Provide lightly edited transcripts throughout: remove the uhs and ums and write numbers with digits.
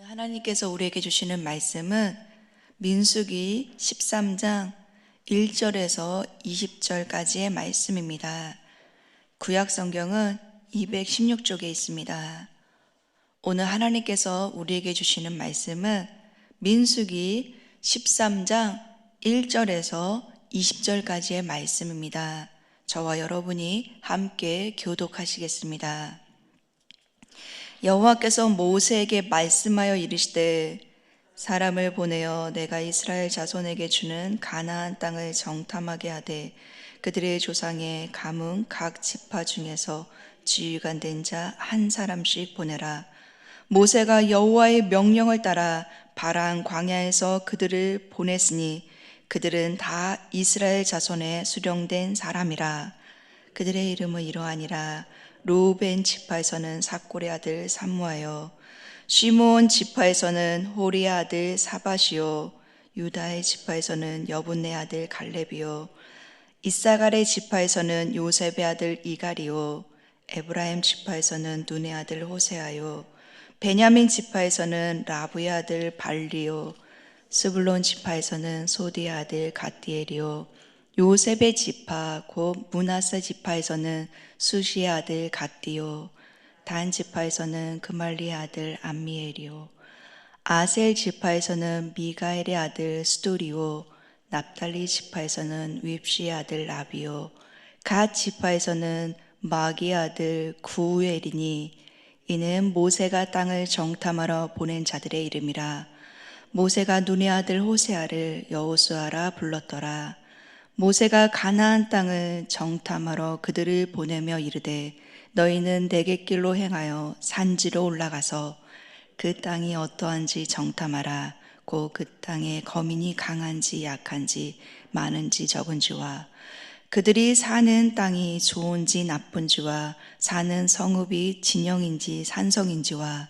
하나님께서 우리에게 주시는 말씀은 민수기 13장 1절에서 20절까지의 말씀입니다. 구약 성경은 216쪽에 있습니다. 오늘 하나님께서 우리에게 주시는 말씀은 민수기 13장 1절에서 20절까지의 말씀입니다. 저와 여러분이 함께 교독하시겠습니다. 여호와께서 모세에게 말씀하여 이르시되 사람을 보내어 내가 이스라엘 자손에게 주는 가나안 땅을 정탐하게 하되 그들의 조상의 가문 각 지파 중에서 지휘관 된 자 한 사람씩 보내라. 모세가 여호와의 명령을 따라 바란 광야에서 그들을 보냈으니 그들은 다 이스라엘 자손에 수령된 사람이라. 그들의 이름은 이러하니라. 루벤 지파에서는 삭골의 아들 삼무하여, 시므온 지파에서는 호리의 아들 사밧이요, 유다의 지파에서는 여분네 아들 갈렙이요, 이사갈의 지파에서는 요셉의 아들 이갈이요, 에브라임 지파에서는 눈의 아들 호세아요, 베냐민 지파에서는 라브의 아들 발리요, 스불론 지파에서는 소디의 아들 갓디엘이요, 요셉의 지파 곧 므낫세 지파에서는 수시의 아들 갓디요, 단 지파에서는 그말리의 아들 암미엘이요, 아셀 지파에서는 미가엘의 아들 스두리요, 납달리 지파에서는 윕시의 아들 라비요, 갓 지파에서는 마기의 아들 구엘이니 이는 모세가 땅을 정탐하러 보낸 자들의 이름이라. 모세가 눈의 아들 호세아를 여호수아라 불렀더라. 모세가 가나안 땅을 정탐하러 그들을 보내며 이르되 너희는 내게 길로 행하여 산지로 올라가서 그 땅이 어떠한지 정탐하라. 곧 그 땅에 거민이 강한지 약한지 많은지 적은지와 그들이 사는 땅이 좋은지 나쁜지와 사는 성읍이 진영인지 산성인지와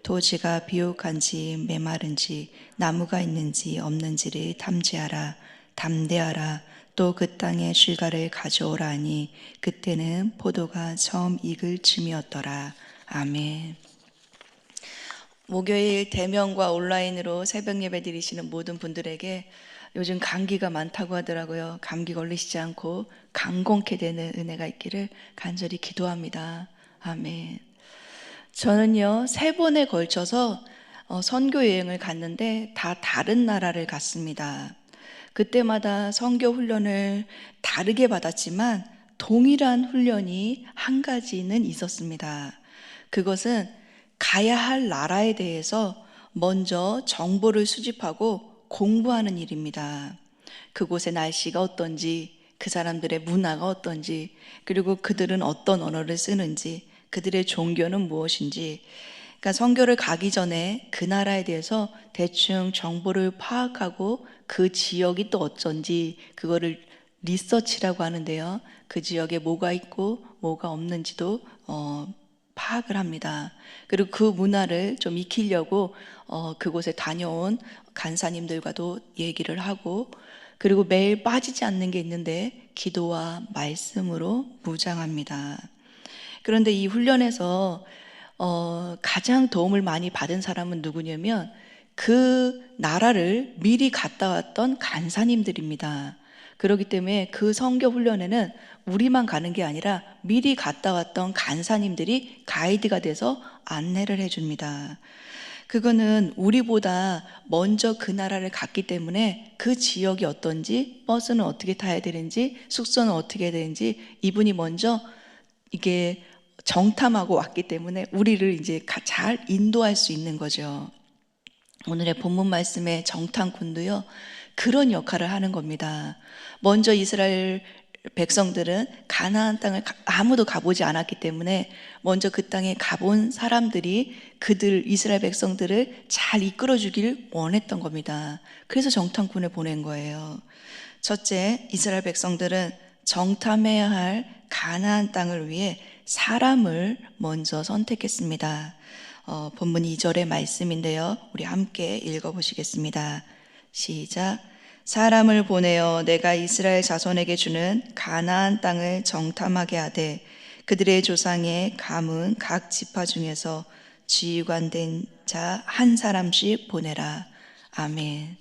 토지가 비옥한지 메마른지 나무가 있는지 없는지를 탐지하라. 담대하라. 또 그 땅의 실과를 가져오라 하니 그때는 포도가 처음 익을 즈음이었더라. 아멘. 목요일 대면과 온라인으로 새벽 예배 드리시는 모든 분들에게 요즘 감기가 많다고 하더라고요. 감기 걸리시지 않고 강건케 되는 은혜가 있기를 간절히 기도합니다. 아멘. 저는요 3번에 걸쳐서 선교 여행을 갔는데 다 다른 나라를 갔습니다. 그때마다 선교 훈련을 다르게 받았지만 동일한 훈련이 한 가지는 있었습니다. 그것은 가야 할 나라에 대해서 먼저 정보를 수집하고 공부하는 일입니다. 그곳의 날씨가 어떤지, 그 사람들의 문화가 어떤지, 그리고 그들은 어떤 언어를 쓰는지, 그들의 종교는 무엇인지, 그러니까 선교를 가기 전에 그 나라에 대해서 대충 정보를 파악하고 그 지역이 또 어쩐지 그거를 리서치라고 하는데요. 그 지역에 뭐가 있고 뭐가 없는지도 파악을 합니다. 그리고 그 문화를 좀 익히려고 그곳에 다녀온 간사님들과도 얘기를 하고, 그리고 매일 빠지지 않는 게 있는데 기도와 말씀으로 무장합니다. 그런데 이 훈련에서 가장 도움을 많이 받은 사람은 누구냐면 그 나라를 미리 갔다 왔던 간사님들입니다. 그렇기 때문에 그 선교 훈련에는 우리만 가는 게 아니라 미리 갔다 왔던 간사님들이 가이드가 돼서 안내를 해줍니다. 그거는 우리보다 먼저 그 나라를 갔기 때문에 그 지역이 어떤지, 버스는 어떻게 타야 되는지, 숙소는 어떻게 해야 되는지 이분이 먼저 이게 정탐하고 왔기 때문에 우리를 이제 잘 인도할 수 있는 거죠. 오늘의 본문 말씀의 정탐꾼도요, 그런 역할을 하는 겁니다. 먼저 이스라엘 백성들은 가나안 땅을 아무도 가보지 않았기 때문에 먼저 그 땅에 가본 사람들이 그들 이스라엘 백성들을 잘 이끌어주길 원했던 겁니다. 그래서 정탐꾼을 보낸 거예요. 첫째, 이스라엘 백성들은 정탐해야 할 가나안 땅을 위해 사람을 먼저 선택했습니다. 본문 2절의 말씀인데요. 우리 함께 읽어보시겠습니다. 시작. 사람을 보내어 내가 이스라엘 자손에게 주는 가나안 땅을 정탐하게 하되 그들의 조상의 가문 각 지파 중에서 지휘관된 자 한 사람씩 보내라. 아멘.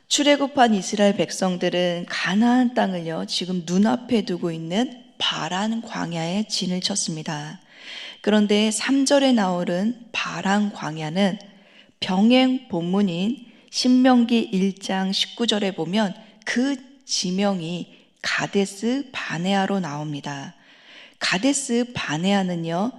출애굽한 이스라엘 백성들은 가나안 땅을요, 지금 눈앞에 두고 있는 바란 광야에 진을 쳤습니다. 그런데 3절에 나오는 바란 광야는 병행 본문인 신명기 1장 19절에 보면 그 지명이 가데스 바네아로 나옵니다. 가데스 바네아는요,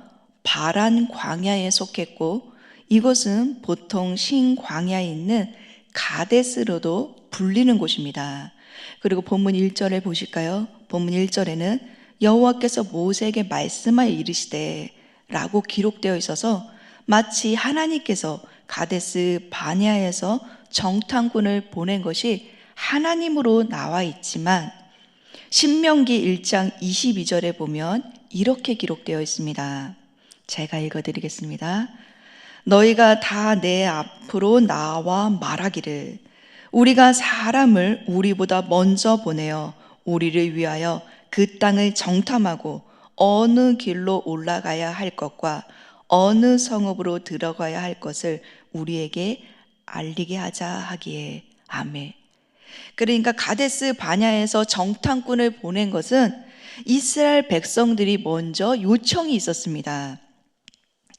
바란 광야에 속했고 이곳은 보통 신광야에 있는 가데스로도 불리는 곳입니다. 그리고 본문 1절에 보실까요? 본문 1절에는 여호와께서 모세에게 말씀하여 이르시되 라고 기록되어 있어서 마치 하나님께서 가데스 바네아에서 정탐꾼을 보낸 것이 하나님으로 나와 있지만 신명기 1장 22절에 보면 이렇게 기록되어 있습니다. 제가 읽어드리겠습니다. 너희가 다 내 앞으로 나와 말하기를 우리가 사람을 우리보다 먼저 보내어 우리를 위하여 그 땅을 정탐하고 어느 길로 올라가야 할 것과 어느 성읍으로 들어가야 할 것을 우리에게 알리게 하자 하기에. 아멘. 그러니까 가데스 바냐에서 정탐꾼을 보낸 것은 이스라엘 백성들이 먼저 요청이 있었습니다.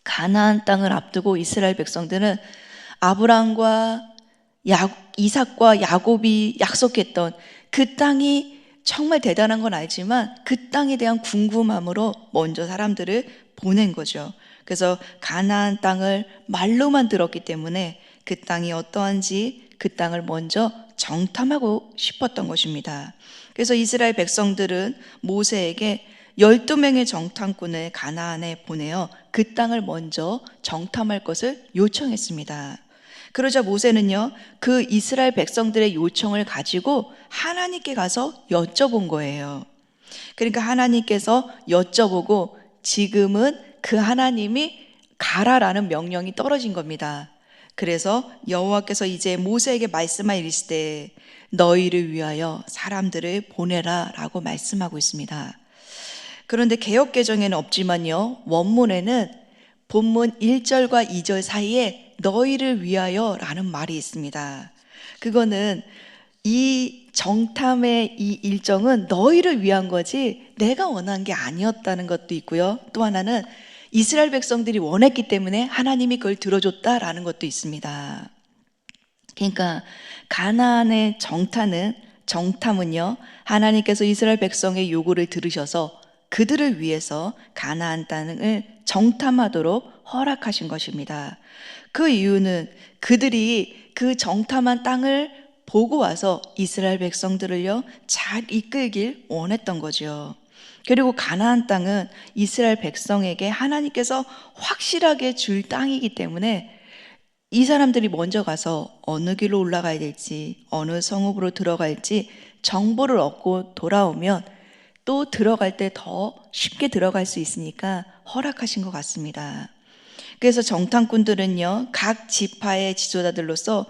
가나안 땅을 앞두고 이스라엘 백성들은 아브라함과 이삭과 야곱이 약속했던 그 땅이 정말 대단한 건 알지만 그 땅에 대한 궁금함으로 먼저 사람들을 보낸 거죠. 그래서 가나안 땅을 말로만 들었기 때문에 그 땅이 어떠한지 그 땅을 먼저 정탐하고 싶었던 것입니다. 그래서 이스라엘 백성들은 모세에게 12명의 정탐꾼을 가나안에 보내어 그 땅을 먼저 정탐할 것을 요청했습니다. 그러자 모세는요, 그 이스라엘 백성들의 요청을 가지고 하나님께 가서 여쭤본 거예요. 그러니까 하나님께서 여쭤보고 지금은 그 하나님이 가라라는 명령이 떨어진 겁니다. 그래서 여호와께서 이제 모세에게 말씀하여 이르시되 너희를 위하여 사람들을 보내라 라고 말씀하고 있습니다. 그런데 개역개정에는 없지만요, 원문에는 본문 1절과 2절 사이에 너희를 위하여 라는 말이 있습니다. 그거는 이 정탐의 이 일정은 너희를 위한 거지 내가 원한 게 아니었다는 것도 있고요. 또 하나는 이스라엘 백성들이 원했기 때문에 하나님이 그걸 들어줬다라는 것도 있습니다. 그러니까 가나안의 정탐은요, 하나님께서 이스라엘 백성의 요구를 들으셔서 그들을 위해서 가나안 땅을 정탐하도록 허락하신 것입니다. 그 이유는 그들이 그 정탐한 땅을 보고 와서 이스라엘 백성들을요, 잘 이끌길 원했던 거죠. 그리고 가나안 땅은 이스라엘 백성에게 하나님께서 확실하게 줄 땅이기 때문에 이 사람들이 먼저 가서 어느 길로 올라가야 될지, 어느 성읍으로 들어갈지 정보를 얻고 돌아오면 또 들어갈 때 더 쉽게 들어갈 수 있으니까 허락하신 것 같습니다. 그래서 정탐꾼들은요, 각 지파의 지도자들로서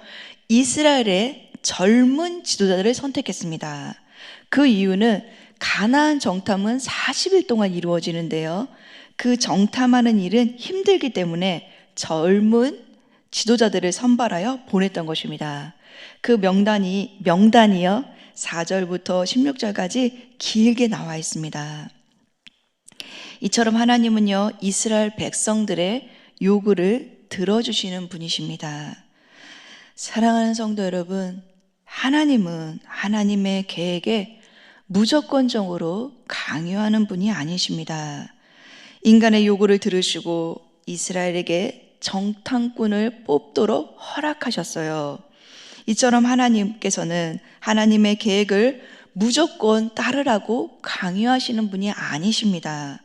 이스라엘의 젊은 지도자들을 선택했습니다. 그 이유는 가나안 정탐은 40일 동안 이루어지는데요, 그 정탐하는 일은 힘들기 때문에 젊은 지도자들을 선발하여 보냈던 것입니다. 그 명단이요 4절부터 16절까지 길게 나와 있습니다. 이처럼 하나님은요, 이스라엘 백성들의 요구를 들어주시는 분이십니다. 사랑하는 성도 여러분, 하나님은 하나님의 계획에 무조건적으로 강요하는 분이 아니십니다. 인간의 요구를 들으시고 이스라엘에게 정탐꾼을 뽑도록 허락하셨어요. 이처럼 하나님께서는 하나님의 계획을 무조건 따르라고 강요하시는 분이 아니십니다.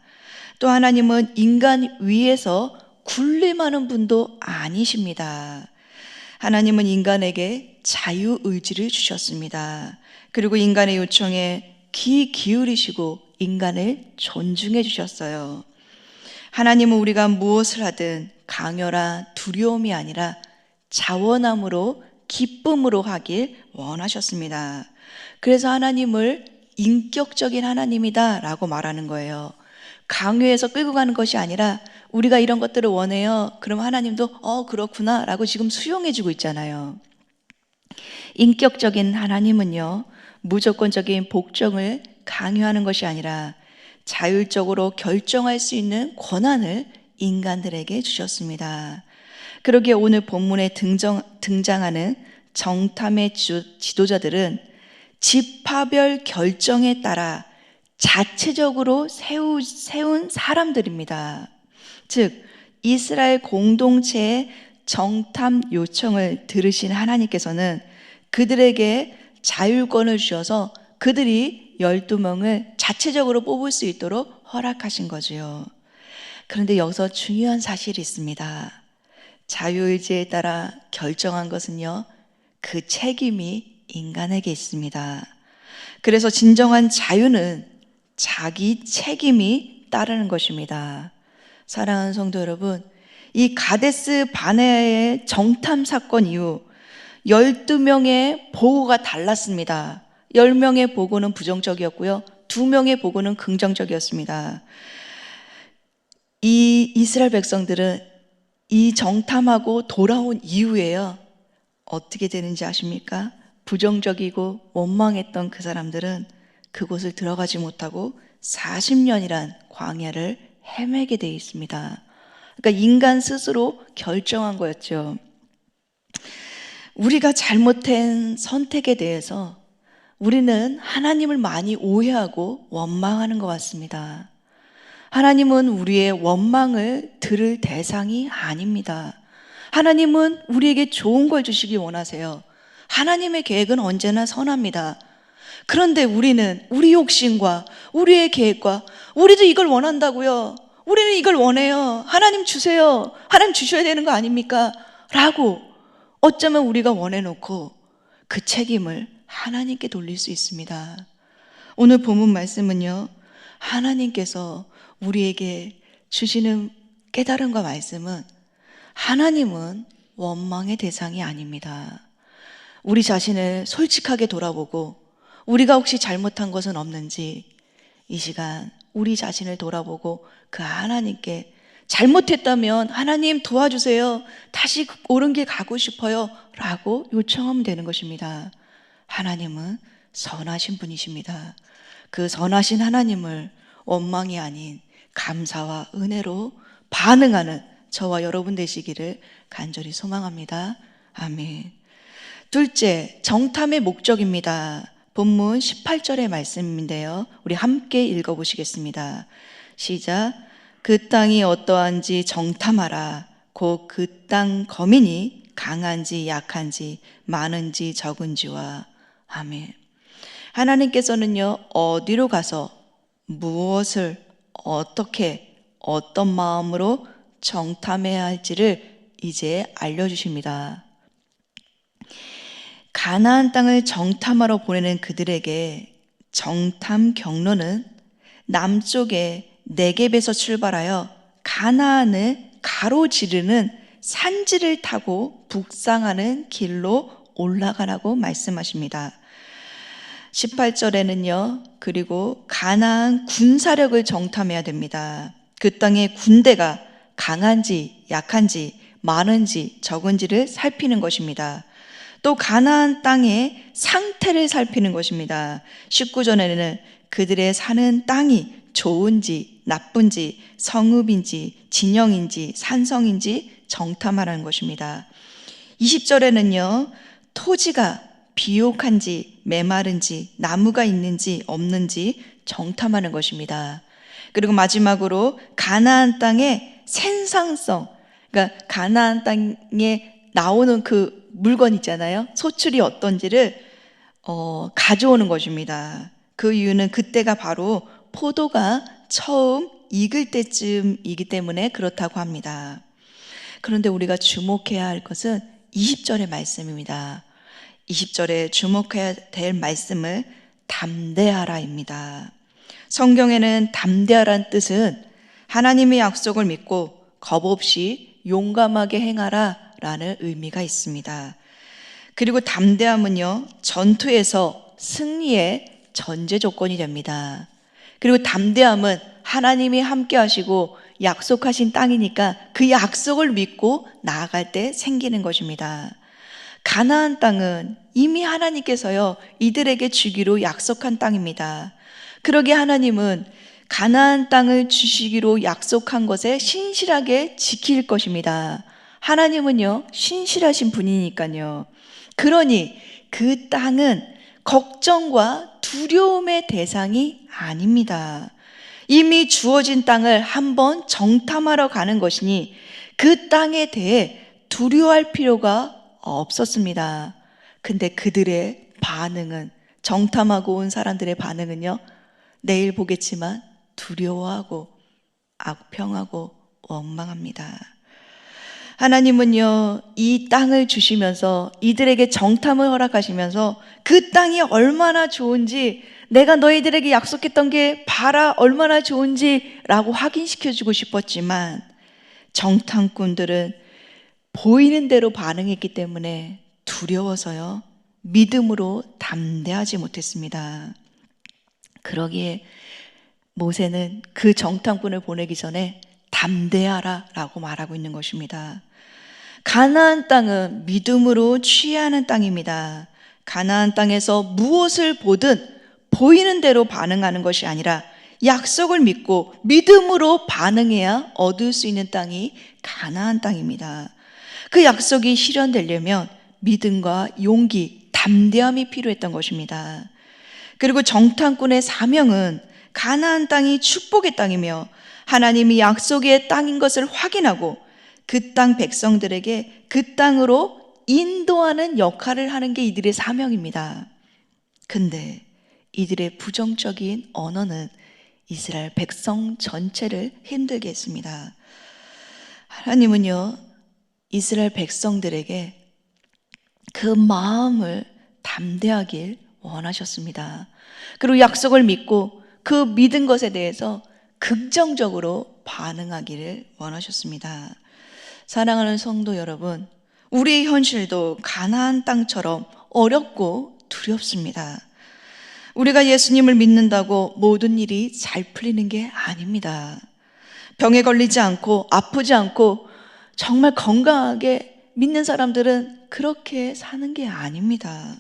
또 하나님은 인간 위에서 군림하는 분도 아니십니다. 하나님은 인간에게 자유의지를 주셨습니다. 그리고 인간의 요청에 귀 기울이시고 인간을 존중해 주셨어요. 하나님은 우리가 무엇을 하든 강요나 두려움이 아니라 자원함으로 기쁨으로 하길 원하셨습니다. 그래서 하나님을 인격적인 하나님이다 라고 말하는 거예요. 강요해서 끌고 가는 것이 아니라 우리가 이런 것들을 원해요. 그럼 하나님도 그렇구나 라고 지금 수용해주고 있잖아요. 인격적인 하나님은요, 무조건적인 복종을 강요하는 것이 아니라 자율적으로 결정할 수 있는 권한을 인간들에게 주셨습니다. 그러기에 오늘 본문에 등장하는 정탐의 지도자들은 지파별 결정에 따라 자체적으로 세운 사람들입니다. 즉, 이스라엘 공동체의 정탐 요청을 들으신 하나님께서는 그들에게 자율권을 주셔서 그들이 12명을 자체적으로 뽑을 수 있도록 허락하신 거지요. 그런데 여기서 중요한 사실이 있습니다. 자유의지에 따라 결정한 것은요, 그 책임이 인간에게 있습니다. 그래서 진정한 자유는 자기 책임이 따르는 것입니다. 사랑하는 성도 여러분, 이 가데스 바네아의 정탐 사건 이후 12명의 보고가 달랐습니다. 10명의 보고는 부정적이었고요, 2명의 보고는 긍정적이었습니다. 이 이스라엘 백성들은 이 정탐하고 돌아온 이후에요, 어떻게 되는지 아십니까? 부정적이고 원망했던 그 사람들은 그곳을 들어가지 못하고 40년이란 광야를 헤매게 되어 있습니다. 그러니까 인간 스스로 결정한 거였죠. 우리가 잘못한 선택에 대해서 우리는 하나님을 많이 오해하고 원망하는 것 같습니다. 하나님은 우리의 원망을 들을 대상이 아닙니다. 하나님은 우리에게 좋은 걸 주시기 원하세요. 하나님의 계획은 언제나 선합니다. 그런데 우리는 우리 욕심과 우리의 계획과 우리도 이걸 원한다고요. 우리는 이걸 원해요. 하나님 주세요. 하나님 주셔야 되는 거 아닙니까? 라고 어쩌면 우리가 원해놓고 그 책임을 하나님께 돌릴 수 있습니다. 오늘 본문 말씀은요, 하나님께서 우리에게 주시는 깨달음과 말씀은 하나님은 원망의 대상이 아닙니다. 우리 자신을 솔직하게 돌아보고 우리가 혹시 잘못한 것은 없는지 이 시간 우리 자신을 돌아보고 그 하나님께 잘못했다면 하나님 도와주세요. 다시 옳은 길 가고 싶어요. 라고 요청하면 되는 것입니다. 하나님은 선하신 분이십니다. 그 선하신 하나님을 원망이 아닌 감사와 은혜로 반응하는 저와 여러분 되시기를 간절히 소망합니다. 아멘. 둘째, 정탐의 목적입니다. 본문 18절의 말씀인데요, 우리 함께 읽어보시겠습니다. 시작. 그 땅이 어떠한지 정탐하라. 곧 그 땅 거민이 강한지 약한지 많은지 적은지와. 아멘. 하나님께서는요, 어디로 가서 무엇을 어떻게 어떤 마음으로 정탐해야 할지를 이제 알려주십니다. 가나안 땅을 정탐하러 보내는 그들에게 정탐 경로는 남쪽의 네겝에서 출발하여 가나안을 가로지르는 산지를 타고 북상하는 길로 올라가라고 말씀하십니다. 18절에는요, 그리고 가나안 군사력을 정탐해야 됩니다. 그 땅의 군대가 강한지 약한지 많은지 적은지를 살피는 것입니다. 또 가나안 땅의 상태를 살피는 것입니다. 19절에는 그들의 사는 땅이 좋은지 나쁜지 성읍인지 진영인지 산성인지 정탐하라는 것입니다. 20절에는요, 토지가 비옥한지 메마른지 나무가 있는지 없는지 정탐하는 것입니다. 그리고 마지막으로 가나안 땅의 생산성, 그러니까 가나안 땅에 나오는 그 물건 있잖아요, 소출이 어떤지를 가져오는 것입니다. 그 이유는 그때가 바로 포도가 처음 익을 때쯤이기 때문에 그렇다고 합니다. 그런데 우리가 주목해야 할 것은 20절의 말씀입니다. 20절에 주목해야 될 말씀을 담대하라입니다. 성경에는 담대하라는 뜻은 하나님의 약속을 믿고 겁 없이 용감하게 행하라 라는 의미가 있습니다. 그리고 담대함은요, 전투에서 승리의 전제 조건이 됩니다. 그리고 담대함은 하나님이 함께 하시고 약속하신 땅이니까 그 약속을 믿고 나아갈 때 생기는 것입니다. 가나안 땅은 이미 하나님께서요, 이들에게 주기로 약속한 땅입니다. 그러기에 하나님은 가나안 땅을 주시기로 약속한 것에 신실하게 지킬 것입니다. 하나님은요, 신실하신 분이니까요. 그러니 그 땅은 걱정과 두려움의 대상이 아닙니다. 이미 주어진 땅을 한번 정탐하러 가는 것이니 그 땅에 대해 두려워할 필요가 없었습니다. 근데 그들의 반응은, 정탐하고 온 사람들의 반응은요, 내일 보겠지만 두려워하고 악평하고 원망합니다. 하나님은요, 이 땅을 주시면서 이들에게 정탐을 허락하시면서 그 땅이 얼마나 좋은지, 내가 너희들에게 약속했던 게 봐라 얼마나 좋은지라고 확인시켜주고 싶었지만 정탐꾼들은 보이는 대로 반응했기 때문에 두려워서요, 믿음으로 담대하지 못했습니다. 그러기에 모세는 그 정탐꾼을 보내기 전에 담대하라 라고 말하고 있는 것입니다. 가나안 땅은 믿음으로 취하는 땅입니다. 가나안 땅에서 무엇을 보든 보이는 대로 반응하는 것이 아니라 약속을 믿고 믿음으로 반응해야 얻을 수 있는 땅이 가나안 땅입니다. 그 약속이 실현되려면 믿음과 용기, 담대함이 필요했던 것입니다. 그리고 정탐꾼의 사명은 가나안 땅이 축복의 땅이며 하나님이 약속의 땅인 것을 확인하고 그 땅 백성들에게 그 땅으로 인도하는 역할을 하는 게 이들의 사명입니다. 근데 이들의 부정적인 언어는 이스라엘 백성 전체를 힘들게 했습니다. 하나님은요, 이스라엘 백성들에게 그 마음을 담대하길 원하셨습니다. 그리고 약속을 믿고 그 믿은 것에 대해서 긍정적으로 반응하기를 원하셨습니다. 사랑하는 성도 여러분, 우리의 현실도 가나안 땅처럼 어렵고 두렵습니다. 우리가 예수님을 믿는다고 모든 일이 잘 풀리는 게 아닙니다. 병에 걸리지 않고 아프지 않고 정말 건강하게 믿는 사람들은 그렇게 사는 게 아닙니다.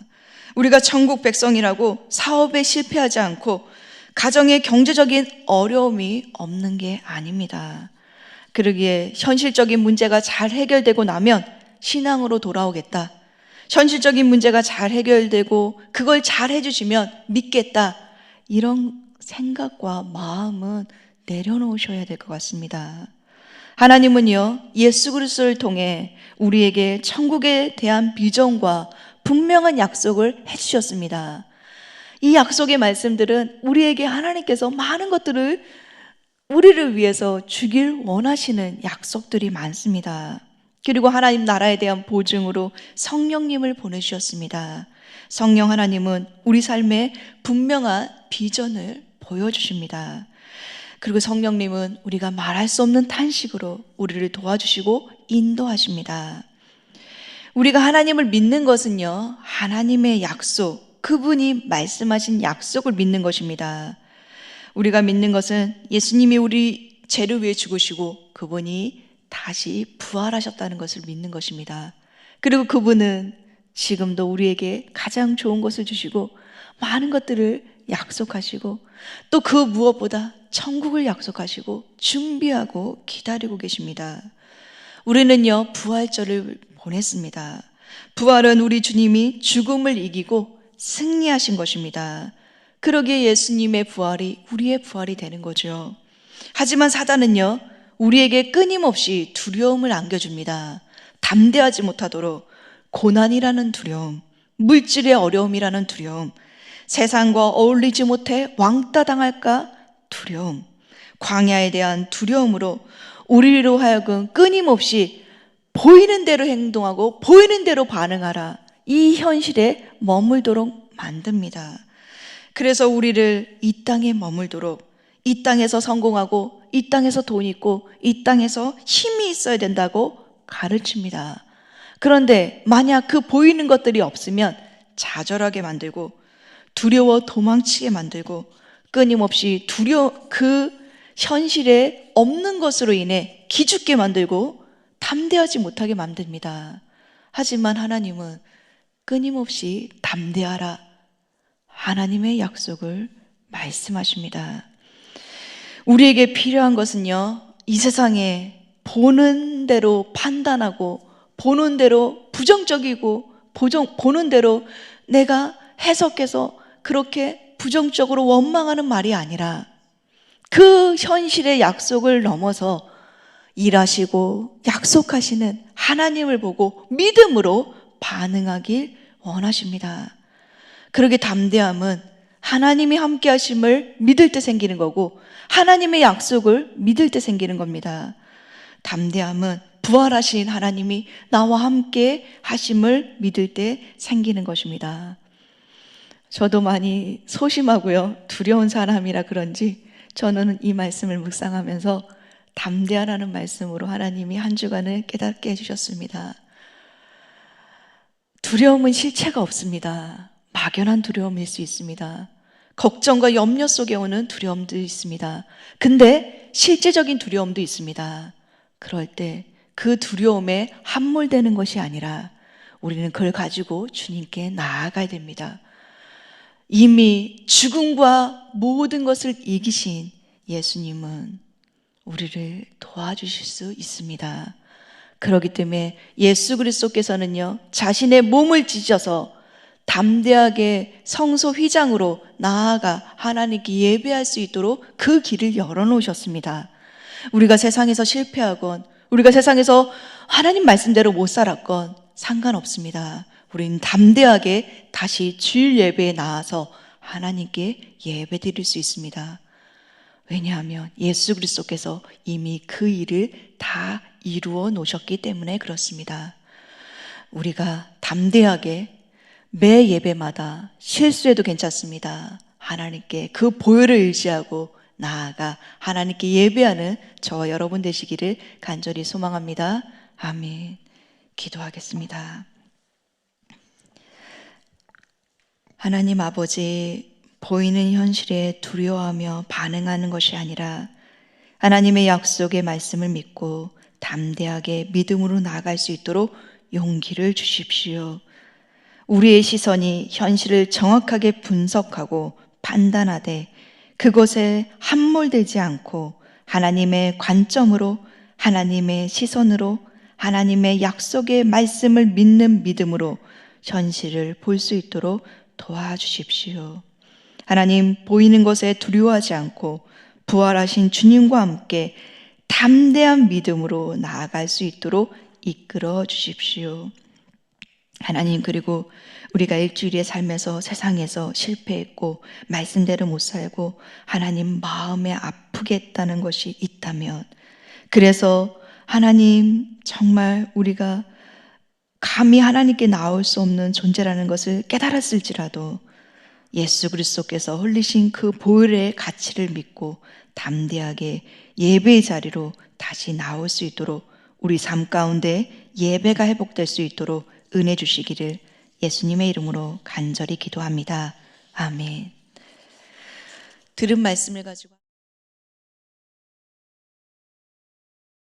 우리가 천국 백성이라고 사업에 실패하지 않고 가정에 경제적인 어려움이 없는 게 아닙니다. 그러기에 현실적인 문제가 잘 해결되고 나면 신앙으로 돌아오겠다, 현실적인 문제가 잘 해결되고 그걸 잘 해주시면 믿겠다, 이런 생각과 마음은 내려놓으셔야 될 것 같습니다. 하나님은요, 예수 그리스도를 통해 우리에게 천국에 대한 비전과 분명한 약속을 해주셨습니다. 이 약속의 말씀들은 우리에게 하나님께서 많은 것들을 우리를 위해서 주길 원하시는 약속들이 많습니다. 그리고 하나님 나라에 대한 보증으로 성령님을 보내주셨습니다. 성령 하나님은 우리 삶에 분명한 비전을 보여주십니다. 그리고 성령님은 우리가 말할 수 없는 탄식으로 우리를 도와주시고 인도하십니다. 우리가 하나님을 믿는 것은요, 하나님의 약속, 그분이 말씀하신 약속을 믿는 것입니다. 우리가 믿는 것은 예수님이 우리 죄를 위해 죽으시고 그분이 다시 부활하셨다는 것을 믿는 것입니다. 그리고 그분은 지금도 우리에게 가장 좋은 것을 주시고 많은 것들을 약속하시고 또 그 무엇보다 천국을 약속하시고 준비하고 기다리고 계십니다. 우리는요, 부활절을 보냈습니다. 부활은 우리 주님이 죽음을 이기고 승리하신 것입니다. 그러기에 예수님의 부활이 우리의 부활이 되는 거죠. 하지만 사단은요, 우리에게 끊임없이 두려움을 안겨줍니다. 담대하지 못하도록 고난이라는 두려움, 물질의 어려움이라는 두려움, 세상과 어울리지 못해 왕따 당할까 두려움, 광야에 대한 두려움으로 우리로 하여금 끊임없이 보이는 대로 행동하고 보이는 대로 반응하라, 이 현실에 머물도록 만듭니다. 그래서 우리를 이 땅에 머물도록, 이 땅에서 성공하고 이 땅에서 돈 있고 이 땅에서 힘이 있어야 된다고 가르칩니다. 그런데 만약 그 보이는 것들이 없으면 좌절하게 만들고 두려워 도망치게 만들고 끊임없이 그 현실에 없는 것으로 인해 기죽게 만들고 담대하지 못하게 만듭니다. 하지만 하나님은 끊임없이 담대하라, 하나님의 약속을 말씀하십니다. 우리에게 필요한 것은요, 이 세상에 보는 대로 판단하고 보는 대로 부정적이고 보는 대로 내가 해석해서 그렇게 부정적으로 원망하는 말이 아니라 그 현실의 약속을 넘어서 일하시고 약속하시는 하나님을 보고 믿음으로 반응하길 원하십니다. 그러게 담대함은 하나님이 함께 하심을 믿을 때 생기는 거고 하나님의 약속을 믿을 때 생기는 겁니다. 담대함은 부활하신 하나님이 나와 함께 하심을 믿을 때 생기는 것입니다. 저도 많이 소심하고요, 두려운 사람이라 그런지 저는 이 말씀을 묵상하면서 담대하라는 말씀으로 하나님이 한 주간을 깨닫게 해주셨습니다. 두려움은 실체가 없습니다. 막연한 두려움일 수 있습니다. 걱정과 염려 속에 오는 두려움도 있습니다. 근데 실제적인 두려움도 있습니다. 그럴 때 그 두려움에 함몰되는 것이 아니라 우리는 그걸 가지고 주님께 나아가야 됩니다. 이미 죽음과 모든 것을 이기신 예수님은 우리를 도와주실 수 있습니다. 그렇기 때문에 예수 그리스도께서는요, 자신의 몸을 찢어서 담대하게 성소 휘장으로 나아가 하나님께 예배할 수 있도록 그 길을 열어놓으셨습니다. 우리가 세상에서 실패하건 우리가 세상에서 하나님 말씀대로 못 살았건 상관없습니다. 우리는 담대하게 다시 주일 예배에 나와서 하나님께 예배 드릴 수 있습니다. 왜냐하면 예수 그리스도께서 이미 그 일을 다 이루어 놓으셨기 때문에 그렇습니다. 우리가 담대하게 매 예배마다 실수해도 괜찮습니다. 하나님께 그 보혈을 의지하고 나아가 하나님께 예배하는 저와 여러분 되시기를 간절히 소망합니다. 아멘. 기도하겠습니다. 하나님 아버지, 보이는 현실에 두려워하며 반응하는 것이 아니라 하나님의 약속의 말씀을 믿고 담대하게 믿음으로 나아갈 수 있도록 용기를 주십시오. 우리의 시선이 현실을 정확하게 분석하고 판단하되 그것에 함몰되지 않고 하나님의 관점으로, 하나님의 시선으로, 하나님의 약속의 말씀을 믿는 믿음으로 현실을 볼 수 있도록 도와주십시오. 하나님, 보이는 것에 두려워하지 않고 부활하신 주님과 함께 담대한 믿음으로 나아갈 수 있도록 이끌어 주십시오. 하나님, 그리고 우리가 일주일의 삶에서 세상에서 실패했고 말씀대로 못 살고 하나님 마음에 아프게 했다는 것이 있다면, 그래서 하나님 정말 우리가 감히 하나님께 나올 수 없는 존재라는 것을 깨달았을지라도 예수 그리스도께서 흘리신 그 보혈의 가치를 믿고 담대하게 예배의 자리로 다시 나올 수 있도록 우리 삶 가운데 예배가 회복될 수 있도록 은혜 주시기를 예수님의 이름으로 간절히 기도합니다. 아멘. 들은 말씀을 가지고